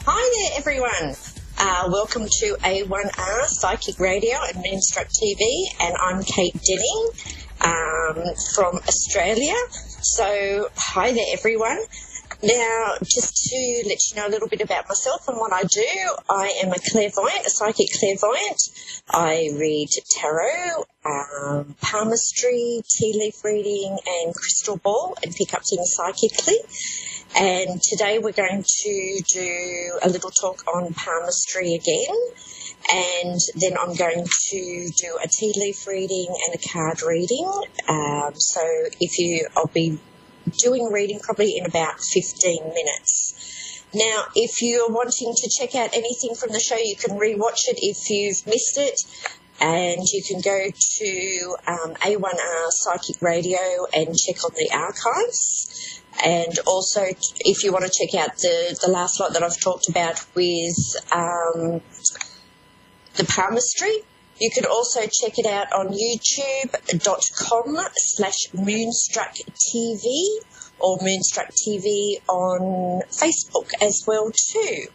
Hi there, everyone. Welcome to A1R Psychic Radio and Moonstruck TV, and I'm Kate Denning from Australia. So, hi there, everyone. Now, just to let you know a little bit about myself and what I do, I am a clairvoyant, a psychic clairvoyant. I read tarot, palmistry, tea leaf reading, and crystal ball, and pick up things psychically. And today we're going to do a little talk on palmistry again, and then I'm going to do a tea leaf reading and a card reading. I'll be doing reading probably in about 15 minutes. Now, if you're wanting to check out anything from the show, you can rewatch it if you've missed it, and you can go to A1R Psychic Radio and check on the archives. And also, if you want to check out the last lot that I've talked about with the palmistry, you can also check it out on youtube.com/MoonstruckTV or Moonstruck TV on Facebook as well too.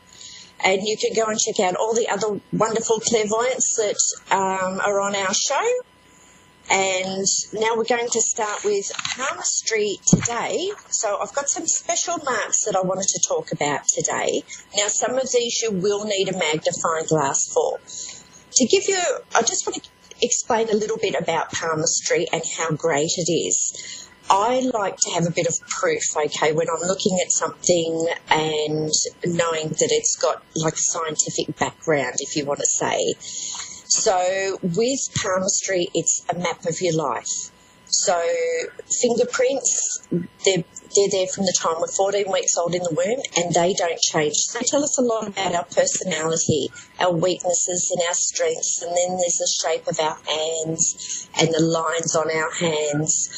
And you can go and check out all the other wonderful clairvoyants that are on our show. And now we're going to start with palmistry today. So I've got some special marks that I wanted to talk about today. Now, some of these you will need a magnifying glass for. I just want to explain a little bit about palmistry and how great it is. I like to have a bit of proof, okay, when I'm looking at something and knowing that it's got like a scientific background, if you want to say. So with palmistry, it's a map of your life. So fingerprints, they're there from the time we're 14 weeks old in the womb, and they don't change. They tell us a lot about our personality, our weaknesses and our strengths, and then there's the shape of our hands and the lines on our hands.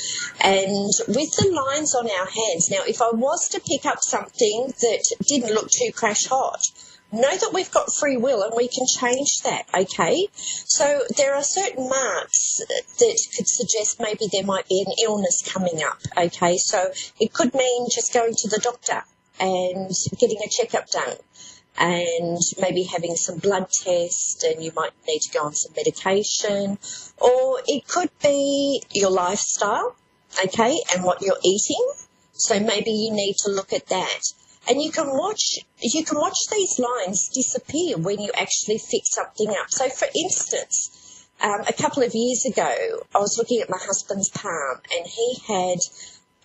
And with the lines on our hands, now if I was to pick up something that didn't look too crash hot, know that we've got free will and we can change that, okay? So there are certain marks that could suggest maybe there might be an illness coming up, okay? So it could mean just going to the doctor and getting a checkup done and maybe having some blood tests, and you might need to go on some medication. Or it could be your lifestyle, okay, and what you're eating. So maybe you need to look at that. And you can watch these lines disappear when you actually fix something up. So, for instance, a couple of years ago, I was looking at my husband's palm, and he had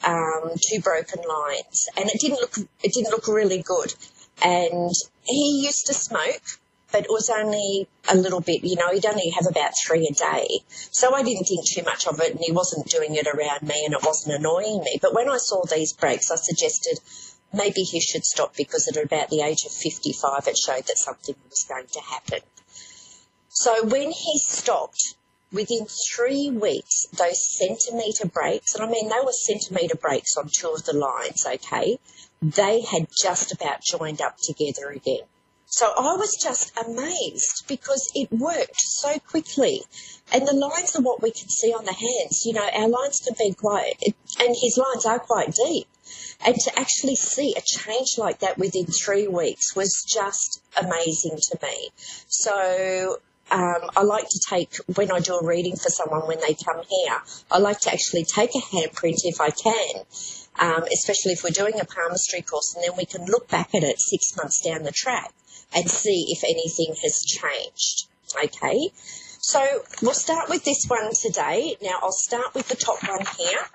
2 broken lines, and it didn't look really good. And he used to smoke, but it was only a little bit. He'd only have about 3 a day. So I didn't think too much of it, and he wasn't doing it around me, and it wasn't annoying me. But when I saw these breaks, I suggested maybe he should stop, because at about the age of 55 it showed that something was going to happen. So when he stopped, within 3 weeks, those centimetre breaks, and I mean they were centimetre breaks on 2 of the lines, okay, they had just about joined up together again. So I was just amazed because it worked so quickly. And the lines are what we can see on the hands. Our lines can be and his lines are quite deep. And to actually see a change like that within 3 weeks was just amazing to me. So I like to take, when I do a reading for someone when they come here, I like to actually take a handprint if I can, especially if we're doing a palmistry course, and then we can look back at it 6 months down the track and see if anything has changed, okay? So we'll start with this one today. Now I'll start with the top one here.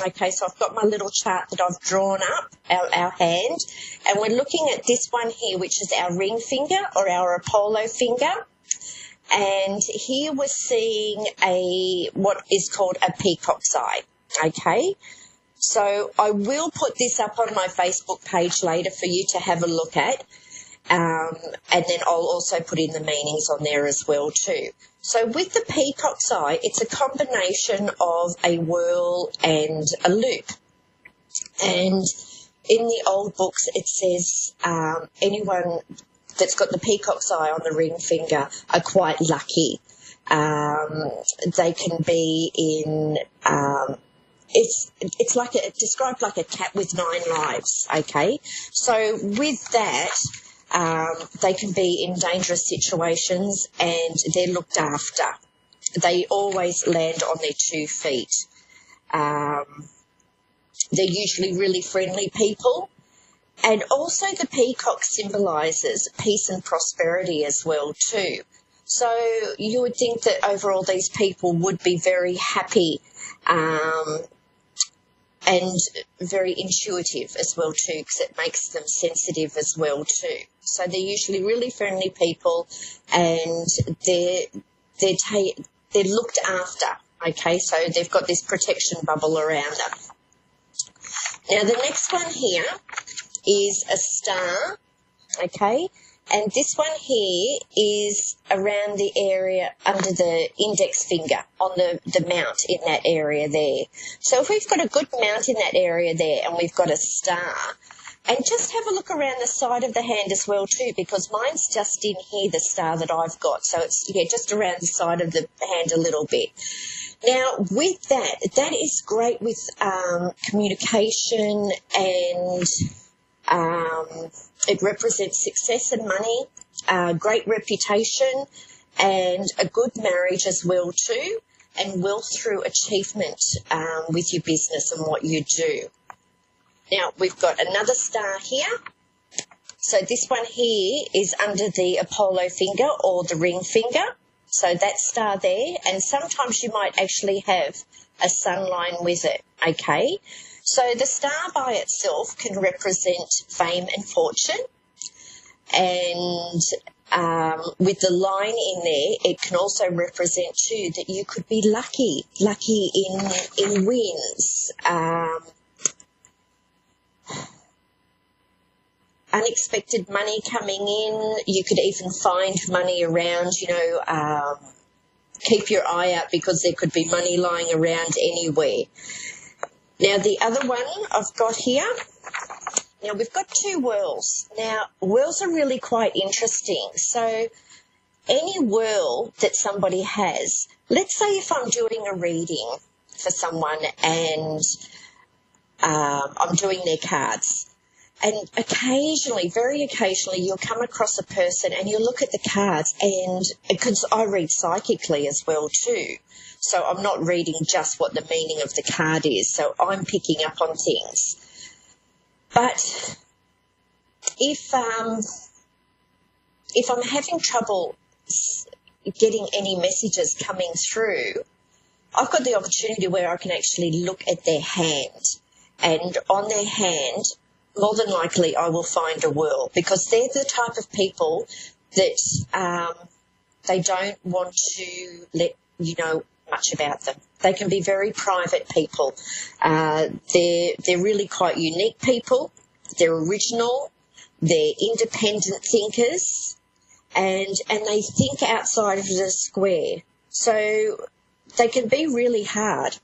Okay, so I've got my little chart that I've drawn up, our hand, and we're looking at this one here, which is our ring finger or our Apollo finger. And here we're seeing what is called a peacock's eye, okay? So I will put this up on my Facebook page later for you to have a look at, and then I'll also put in the meanings on there as well too. So with the peacock's eye, it's a combination of a whirl and a loop. And in the old books, it says anyone that's got the peacock's eye on the ring finger are quite lucky. They can be in it's described like a cat with 9 lives, okay? So with that, they can be in dangerous situations and they're looked after. They always land on their 2 feet. They're usually really friendly people. And also the peacock symbolises peace and prosperity as well too. So you would think that overall these people would be very happy and very intuitive as well too, because it makes them sensitive as well too. So they're usually really friendly people, and they're looked after. Okay, so they've got this protection bubble around them. Now the next one here is a star. Okay. And this one here is around the area under the index finger on the mount in that area there. So if we've got a good mount in that area there and we've got a star, and just have a look around the side of the hand as well too, because mine's just in here, the star that I've got. So it's, just around the side of the hand a little bit. Now, with that is great with communication, and it represents success and money, great reputation, and a good marriage as well too, and wealth through achievement with your business and what you do. Now, we've got another star here. So this one here is under the Apollo finger or the ring finger. So that star there, and sometimes you might actually have a sun line with it, okay? So the star by itself can represent fame and fortune, and with the line in there, it can also represent too that you could be lucky in wins, unexpected money coming in. You could even find money around, keep your eye out because there could be money lying around anywhere. Now, the other one I've got here, now we've got 2 whirls. Now, whirls are really quite interesting. So any whirl that somebody has, let's say if I'm doing a reading for someone and I'm doing their cards, and occasionally, very occasionally, you'll come across a person and you'll look at the cards, and because I read psychically as well too, so I'm not reading just what the meaning of the card is, so I'm picking up on things. But if I'm having trouble getting any messages coming through, I've got the opportunity where I can actually look at their hand, and on their hand, more than likely I will find a whirl, because they're the type of people that they don't want to let you know much about them. They can be very private people. They're really quite unique people. They're original. They're independent thinkers, and they think outside of the square. So they can be really hard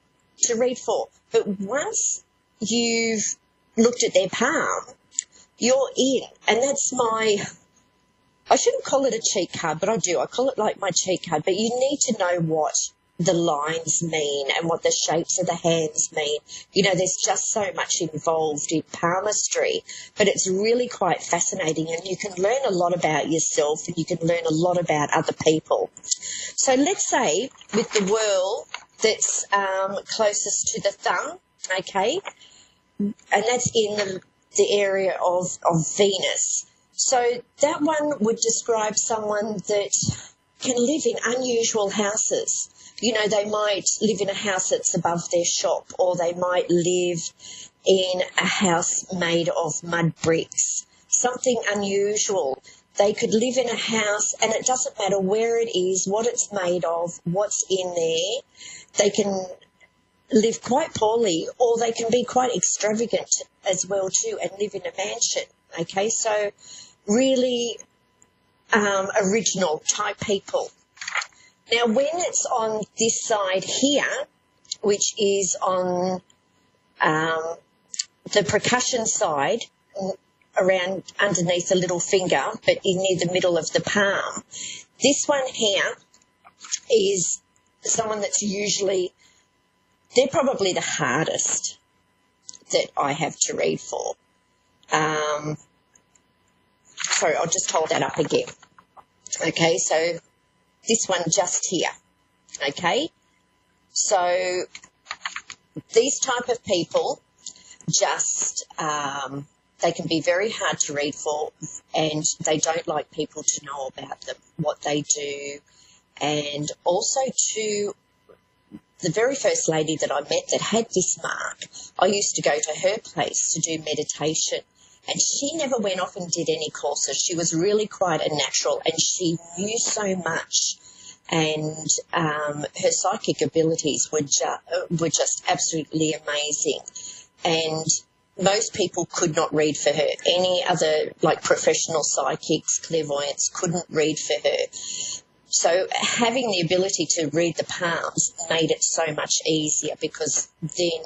to read for. But once you've looked at their palm, you're in. And that's I shouldn't call it a cheat card, but I do. I call it like my cheat card. But you need to know what the lines mean and what the shapes of the hands mean. There's just so much involved in palmistry, but it's really quite fascinating, and you can learn a lot about yourself, and you can learn a lot about other people. So let's say with the whirl that's closest to the thumb, okay, and that's in the area of Venus. So that one would describe someone that can live in unusual houses. They might live in a house that's above their shop, or they might live in a house made of mud bricks, something unusual. They could live in a house, and it doesn't matter where it is, what it's made of, what's in there. They can live quite poorly, or they can be quite extravagant as well too and live in a mansion. Okay, so really original type people. Now, when it's on this side here, which is on the percussion side, around underneath the little finger, but near the middle of the palm, this one here is someone that's usually, they're probably the hardest that I have to read for. sorry, I'll just hold that up again. Okay, so this one just here. Okay, so these type of people just, they can be very hard to read for, and they don't like people to know about them, what they do. And also to the very first lady that I met that had this mark, I used to go to her place to do meditation, and she never went off and did any courses. She was really quite a natural, and she knew so much, and her psychic abilities were just absolutely amazing. And most people could not read for her. Any other, like, professional psychics, clairvoyants, couldn't read for her. So having the ability to read the palms made it so much easier, because then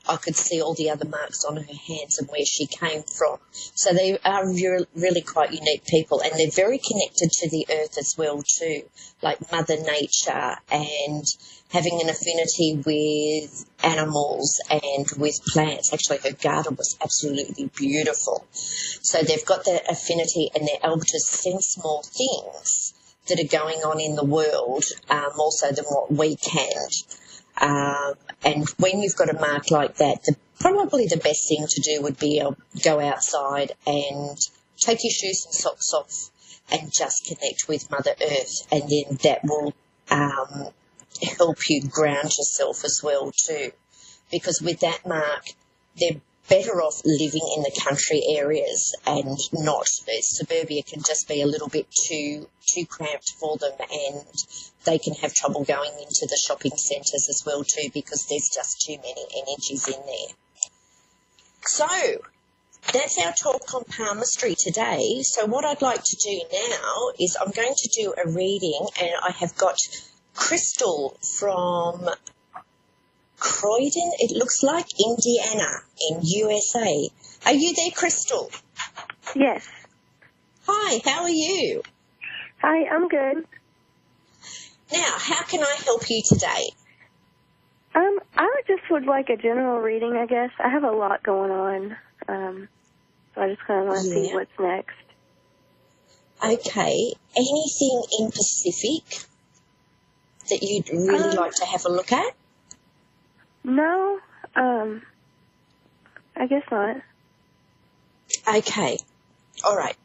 I could see all the other marks on her hands and where she came from. So they are really quite unique people, and they're very connected to the earth as well too, like Mother Nature, and having an affinity with animals and with plants. Actually, her garden was absolutely beautiful. So they've got that affinity, and they're able to sense more things that are going on in the world, also than what we can. And when you've got a mark like that, probably the best thing to do would be go outside and take your shoes and socks off and just connect with Mother Earth, and then that will help you ground yourself as well too. Because with that mark, they're better off living in the country areas and not. Suburbia can just be a little bit too cramped for them, and they can have trouble going into the shopping centres as well too, because there's just too many energies in there. So that's our talk on palmistry today. So what I'd like to do now is I'm going to do a reading, and I have got Crystal from Croydon, it looks like, Indiana in USA. Are you there, Crystal? Yes. Hi, how are you? Hi, I'm good. Now, how can I help you today? I just would like a general reading, I guess. I have a lot going on, so I just kind of want to see what's next. Okay. Anything in Pacific that you'd really like to have a look at? No, I guess not. Okay. All right.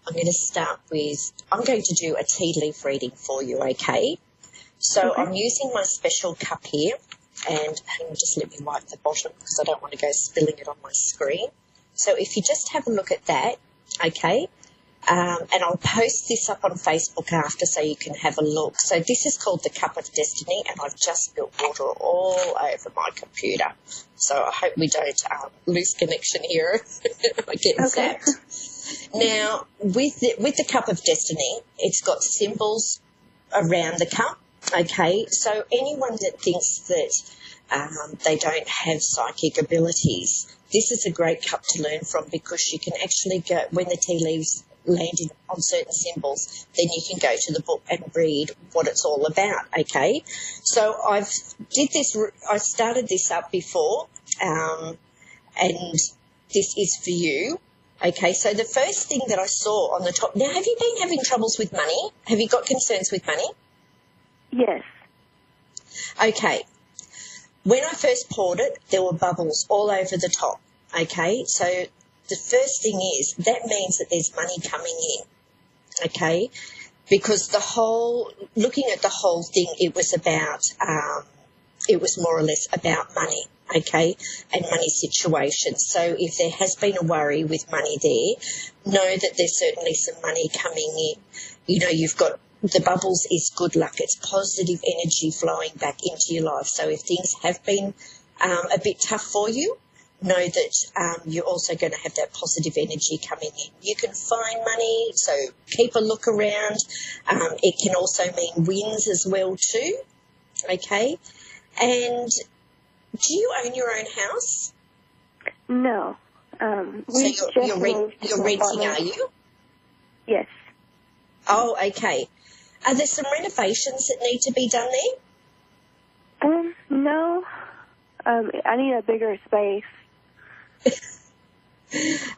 I'm going to do a tea leaf reading for you, okay? So okay. I'm using my special cup here, and hang on, just let me wipe the bottom because I don't want to go spilling it on my screen. So if you just have a look at that, okay, and I'll post this up on Facebook after so you can have a look. So this is called the Cup of Destiny, and I've just spilled water all over my computer. So I hope we don't lose connection here. I get zapped. Now, with the Cup of Destiny, it's got symbols around the cup, okay? So anyone that thinks that they don't have psychic abilities, this is a great cup to learn from, because you can actually go, when the tea leaves landing on certain symbols, then you can go to the book and read what it's all about, okay? So I started this up before, and this is for you, okay? So the first thing that I saw on the top, now have you been having troubles with money? Have you got concerns with money? Yes. Okay. When I first poured it, there were bubbles all over the top, okay? So the first thing is that means that there's money coming in, okay? Because looking at the whole thing, it was more or less about money, okay, and money situations. So if there has been a worry with money there, know that there's certainly some money coming in. You know, you've got the bubbles is good luck. It's positive energy flowing back into your life. So if things have been a bit tough for you, know that you're also going to have that positive energy coming in. You can find money, so keep a look around. It can also mean wins as well too, okay? And do you own your own house? No. So you're renting, are you? Yes. Oh, okay. Are there some renovations that need to be done there? No. I need a bigger space.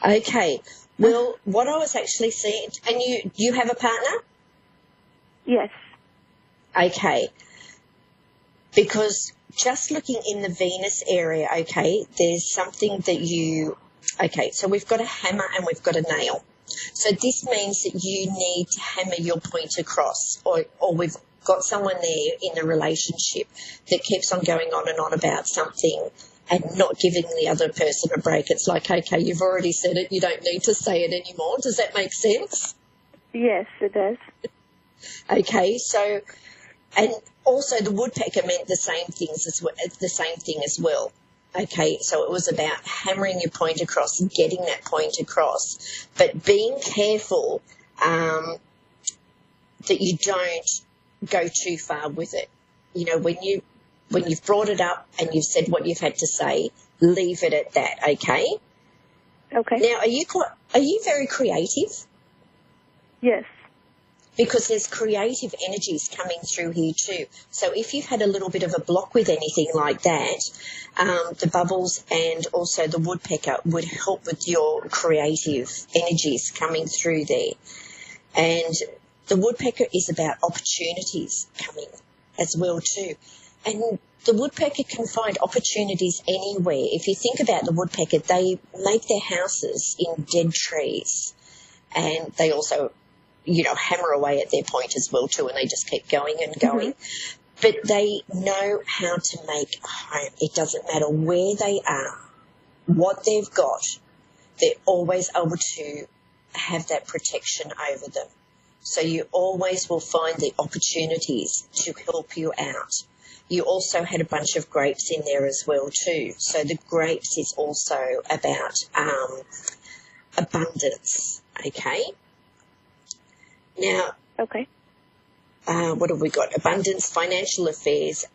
Okay. Well, what I was actually seeing, and you have a partner? Yes. Okay. Because just looking in the Venus area, okay, there's something that okay, so we've got a hammer and we've got a nail. So this means that you need to hammer your point across, or we've got someone there in a relationship that keeps on going on and on about something and not giving the other person a break. It's like, okay, you've already said it, you don't need to say it anymore. Does that make sense? Yes, it does. Okay, so, and also the woodpecker meant the same thing as well. Okay, so it was about hammering your point across and getting that point across, but being careful that you don't go too far with it. You know, when you've brought it up and you've said what you've had to say, leave it at that. Okay. Okay. Now, are you very creative? Yes. Because there's creative energies coming through here too. So if you've had a little bit of a block with anything like that, the bubbles and also the woodpecker would help with your creative energies coming through there. And the woodpecker is about opportunities coming as well too. And the woodpecker can find opportunities anywhere. If you think about the woodpecker, they make their houses in dead trees, and they also hammer away at their point as well too, and they just keep going and going. Mm-hmm. But they know how to make a home. It doesn't matter where they are, what they've got, they're always able to have that protection over them. So you always will find the opportunities to help you out. You also had a bunch of grapes in there as well too. So the grapes is also about abundance, okay? Now, okay. What have we got? Abundance, financial affairs.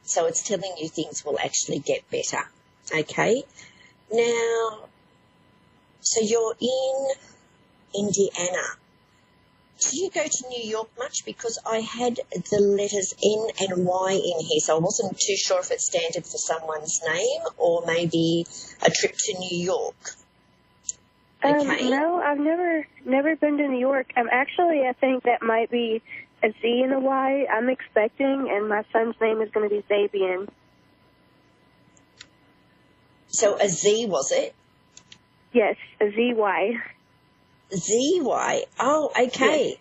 So it's telling you things will actually get better. Okay. Now, so you're in Indiana. Do you go to New York much? Because I had the letters N and Y in here, so I wasn't too sure if it standard for someone's name or maybe a trip to New York. Okay. No, I've never been to New York. I think that might be a Z and a Y. I'm expecting, and my son's name is going to be Zabian. So a Z, was it? Yes, a ZY. ZY. Oh, okay. Yes.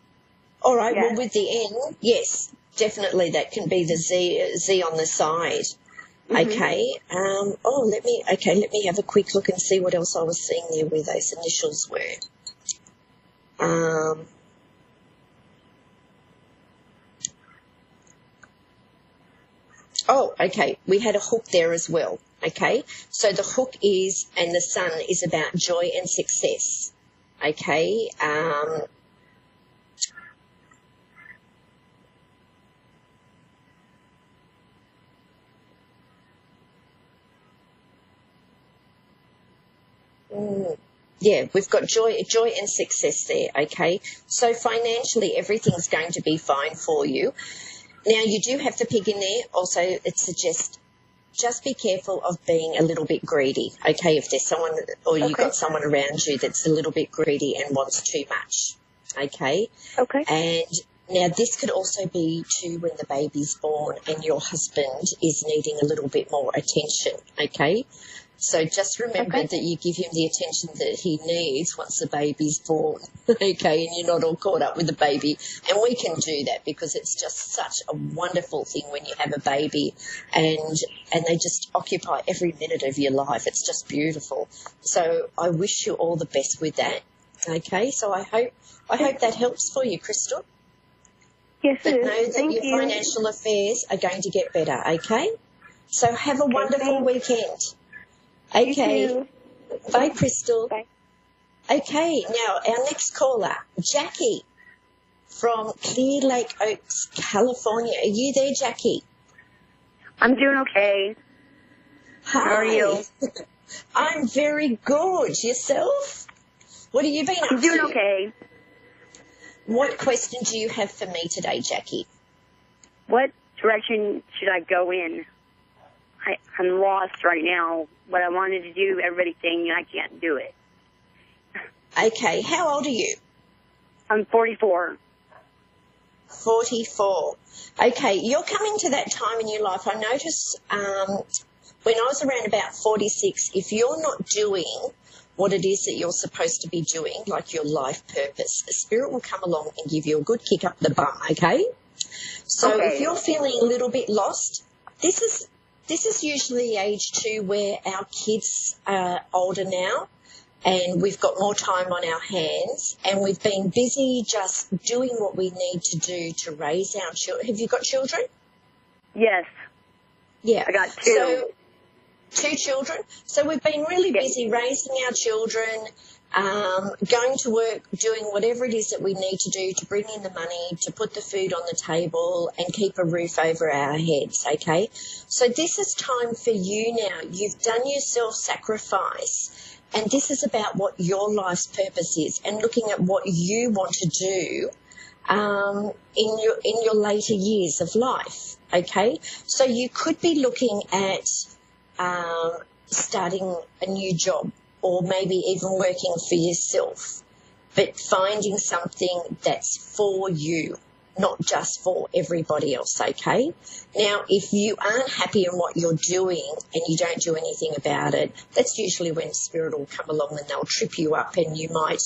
All right. Yeah. Well, with the N, yes, definitely that can be the Z on the side. Mm-hmm. Okay. Let me have a quick look and see what else I was seeing there where those initials were. Okay. We had a hook there as well. Okay. So the hook is, and the sun is about joy and success. Okay. Yeah, we've got joy and success there, okay? So financially, everything's going to be fine for you. Now, you do have the pig in there. Also, it suggests just be careful of being a little bit greedy, okay? If there's someone or you've got someone around you that's a little bit greedy and wants too much, okay? Okay. And now this could also be too when the baby's born and your husband is needing a little bit more attention, okay? So just remember that you give him the attention that he needs once the baby's born, okay, and you're not all caught up with the baby. And we can do that because it's just such a wonderful thing when you have a baby and they just occupy every minute of your life. It's just beautiful. So I wish you all the best with that, okay? So I hope that helps for you, Crystal. Yes, it is. Know that Thank your you. financial affairs are going to get better, okay? So have a wonderful weekend. Okay. Bye, Crystal. Bye. Okay, now our next caller, Jackie from Clear Lake Oaks, California. Are you there, Jackie? I'm doing okay. Hi. How are you? I'm very good. Yourself? What have you been up to? I'm doing okay. What question do you have for me today, Jackie? What direction should I go in? I'm lost right now. What I wanted to do, everybody's saying I can't do it. Okay, how old are you? I'm 44. 44. Okay, you're coming to that time in your life. I notice when I was around about 46, if you're not doing what it is that you're supposed to be doing, like your life purpose, a spirit will come along and give you a good kick up the bum, okay? So if you're feeling a little bit lost, this is usually age 2 where our kids are older now and we've got more time on our hands and we've been busy just doing what we need to do to raise our children. Have you got children? Yes. Yeah. I got 2. So, 2 children. So we've been really busy raising our children, going to work, doing whatever it is that we need to do to bring in the money, to put the food on the table and keep a roof over our heads, okay? So this is time for you now. You've done your self-sacrifice and this is about what your life's purpose is and looking at what you want to do in your later years of life, okay? So you could be looking at starting a new job or maybe even working for yourself, but finding something that's for you, not just for everybody else, okay? Now, if you aren't happy in what you're doing and you don't do anything about it, that's usually when Spirit will come along and they'll trip you up and you might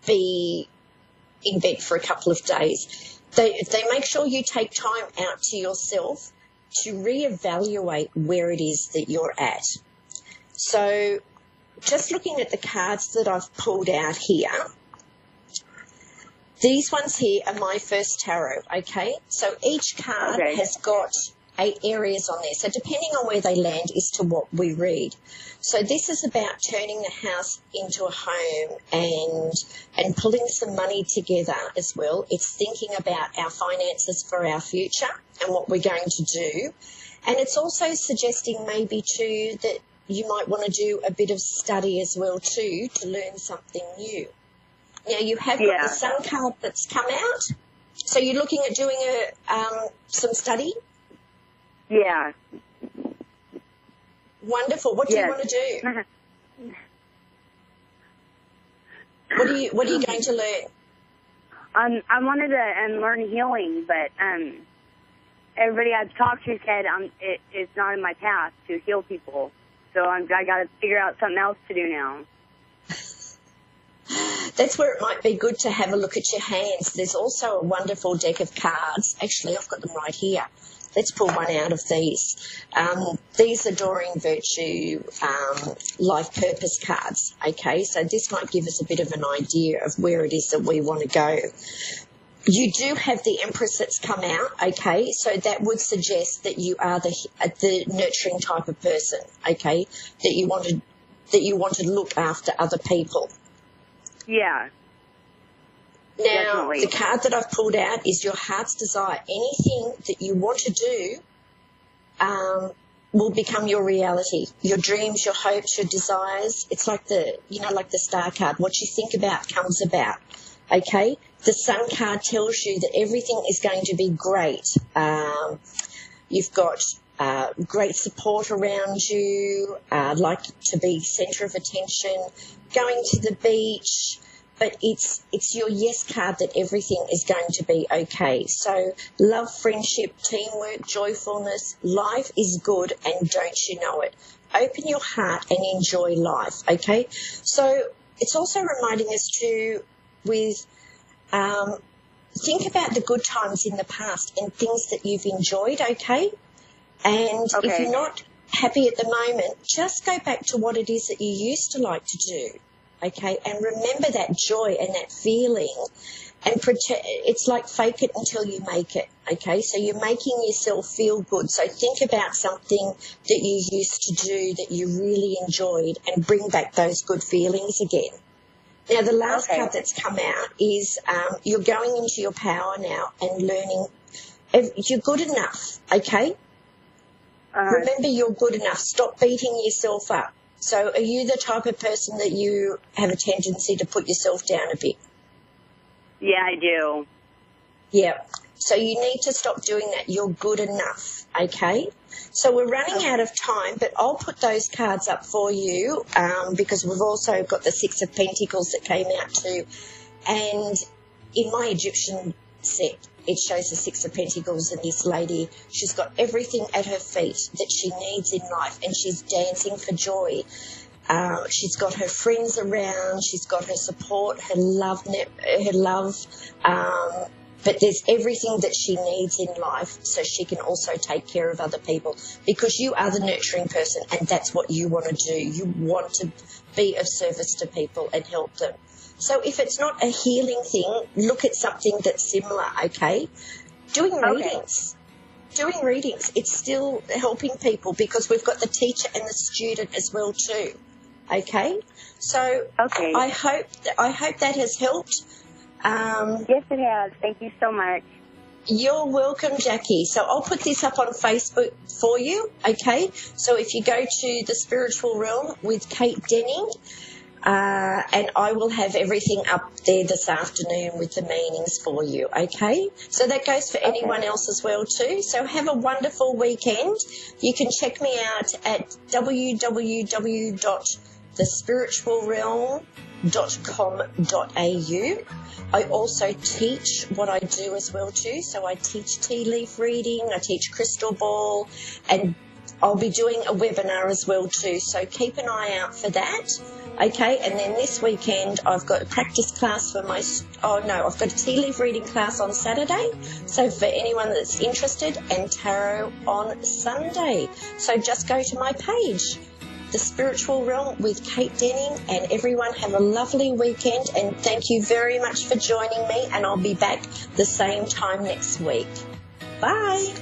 be in bed for a couple of days. They make sure you take time out to yourself to reevaluate where it is that you're at. So just looking at the cards that I've pulled out here, these ones here are my first tarot, okay? So each card has got 8 areas on there. So depending on where they land is to what we read. So this is about turning the house into a home and pulling some money together as well. It's thinking about our finances for our future and what we're going to do. And it's also suggesting maybe too that you might want to do a bit of study as well too to learn something new. Now you have got the Sun card that's come out. So you're looking at doing some study? Yeah. Wonderful. What do you want to do? What are you going to learn? I wanted to learn healing, but everybody I've talked to said it's not in my path to heal people. So I got to figure out something else to do now. That's where it might be good to have a look at your hands. There's also a wonderful deck of cards. Actually, I've got them right here. Let's pull one out of these. These are Doreen Virtue life purpose cards, okay? So this might give us a bit of an idea of where it is that we want to go. You do have the Empress that's come out, okay? So that would suggest that you are the nurturing type of person, okay? That you want to look after other people. Yeah. Now, the card that I've pulled out is your heart's desire. Anything that you want to do will become your reality. Your dreams, your hopes, your desires. It's like like the Star card. What you think about comes about, okay? The Sun card tells you that everything is going to be great. You've got great support around you, like to be centre of attention, going to the beach, but it's your yes card that everything is going to be okay. So love, friendship, teamwork, joyfulness, life is good and don't you know it. Open your heart and enjoy life, okay? So it's also reminding us think about the good times in the past and things that you've enjoyed, okay? And if you're not happy at the moment, just go back to what it is that you used to like to do, okay? And remember that joy and that feeling. And it's like fake it until you make it, okay? So you're making yourself feel good. So think about something that you used to do that you really enjoyed and bring back those good feelings again. Now, the last card that's come out is you're going into your power now and learning. You're good enough, okay? Remember, you're good enough. Stop beating yourself up. So are you the type of person that you have a tendency to put yourself down a bit? Yeah, I do. Yeah. So you need to stop doing that. You're good enough, okay? So we're running out of time, but I'll put those cards up for you because we've also got the Six of Pentacles that came out too. And in my Egyptian set, it shows the Six of Pentacles, and this lady, she's got everything at her feet that she needs in life, and she's dancing for joy. She's got her friends around, she's got her support, her love, but there's everything that she needs in life so she can also take care of other people, because you are the nurturing person and that's what you want to do. You want to be of service to people and help them. So if it's not a healing thing, look at something that's similar, okay? Doing readings, it's still helping people, because we've got the teacher and the student as well too, okay? So I hope that has helped. Yes, it has. Thank you so much. You're welcome, Jackie. So I'll put this up on Facebook for you, okay? So if you go to the Spiritual Realm with Kate Denning, and I will have everything up there this afternoon with the meanings for you, okay? So that goes for anyone else as well too. So have a wonderful weekend. You can check me out at www.thespiritualrealm.com.au. I also teach what I do as well too. So I teach tea leaf reading, I teach crystal ball, and I'll be doing a webinar as well too. So keep an eye out for that. Okay, and then this weekend I've got a practice class for I've got a tea leaf reading class on Saturday. So for anyone that's interested, and tarot on Sunday. So just go to my page, The Spiritual Realm with Kate Denning, and everyone have a lovely weekend, and thank you very much for joining me, and I'll be back the same time next week. Bye.